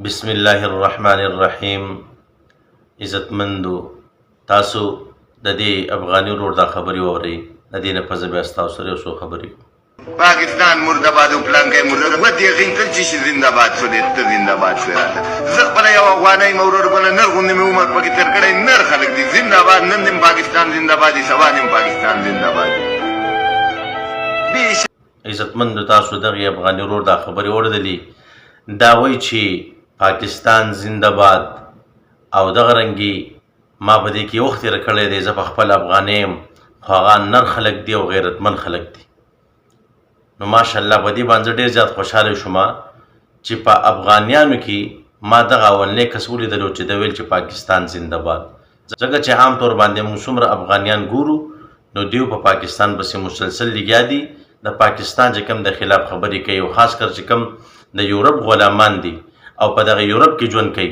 بسم الله الرحمن الرحیم. عزتمندو، تاسو د دې افغاني ورور دا خبرې واورئ. د دې نه پس بیا ستاسو سره یو څو خبرې. پاکستان مردباد او پلانکی مردباد دی غین کل چې زنده‌باد شو دې ته زنده‌باد شو زه خپل یو افغاني مورور بل نه غوندې مې عمر پکې تر کړی نر خلک دي زنده‌باد نن دې پاکستان زنده‌باد دي سبا دې پاکستان زنده‌باد دي. عزتمندو، تاسو دغه افغاني ورور دا خبرې واورېدلې. دا وایي چې پاکستان زنده‌باد او دغه رنګي ما په دې کې وخت تېر کړی دی. زه په خپل افغانۍ یم، خو هغه نر خلک دي او غیرتمند خلک دي. نو ماشاءالله په دې باندې ډېر زیات خوشحاله شوم چې په افغانیانو کې ما دغه اولنی کس ولیدلو چې د ویل چې پاکستان زنده‌باد. ځکه چې عام طور باندې موږ څومره افغانیان ګورو نو دیو په پاکستان پسې مسلسل لګیا دي، د پاکستان چې کوم د خلاف خبرې کوي او خاص کر چې کوم د یورپ غلامان دي او په دغه یورپ کې ژوند کوي.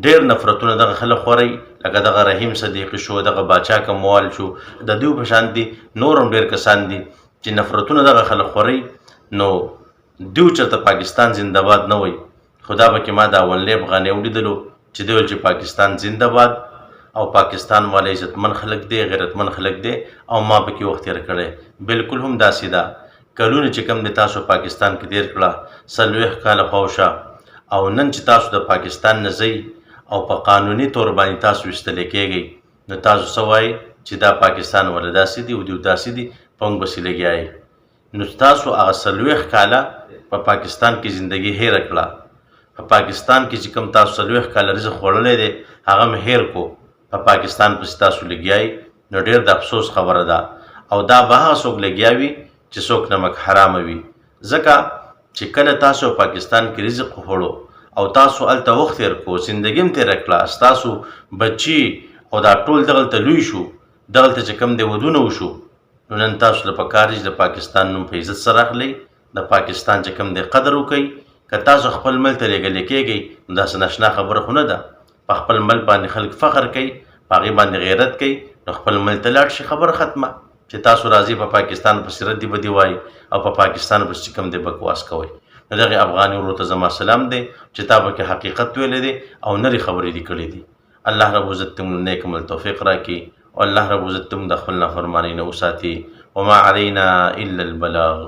ډېر نفرتونه دغه خلک خوري، لکه دغه رحیم صدیقي شو، دغه باچا کموال شو، د دوی په شان دي نور هم ډېر کسان دي چې نفرتونه دغه خلک خوري. نو دوی چېرته پاکستان زنده‌باد نه وایي. خو دا به کې ما د اولنی افغانۍ ولیدلو چې دوی ویل چې پاکستان زنده‌باد او پاکستان والا عزتمند خلک دی، غیرتمند خلک دی او ما پکې وخت تېر کړی. بالکل هم داسې ده. کلونه چې کوم د تاسو پاکستان کې تېر کړه 40 کاله خواوشا، او نن چې تاسو د پاکستان نه ځئ او په قانوني تور باندې تاسو ویستلی کېږئ، نو تاسو څه وایئ چې دا پاکستان والا داسې دي او دوی داسې دي، په موږ پسې لګیا یئ. نو تاسو هغه 40 کاله په پاکستان کې زندګي هیره کړه. په پاکستان کې چې کوم تاسو 40 کاله رزق خوړلی دی هغه مې هیر کو، په پاکستان پسې تاسو لګیا یئ. نو ډېر د افسوس خبره ده. او دا به هغه څوک لګیا وي چې څوک نمک حرامه وي. ځکه چې کله تاسو پاکستان کې رزق خوړو او تاسو هلته وخت تېر کړو، زندګي هم تېره کړه، ستاسو بچي او دا ټول دغلته لوی شو، دغلته چې کوم دی ودونه وشو، نو نن تاسو له پکار دي چې د پاکستان نوم په عزت سره اخلئ، د پاکستان چې کوم دی قدر وکئ. که تاسو خپل ملک ته لېږلي کېږئ نو داسې ناشنا خبره خو نه ده. په خپل ملک باندې خلک فخر کوي، په هغې باندې غیرت کوي، نو خپل ملک ته لاړ شي. خبره ختمه. چې تاسو راځئ په پاکستان پسې ردي بدي وایي او په پاکستان پسې کوم دی بکواس کوئ. نو دغې افغاني ورور ته زما سلام دی چې تا پکې حقیقت ویلی دی او نرې خبرې دې کړې دي. الله رب عزت ته موږ نیک عمل توفیق راکړي او الله رب عزت ته موږ د خپل نافرمانۍ نه وساتي. وما علینا الا البلاغ.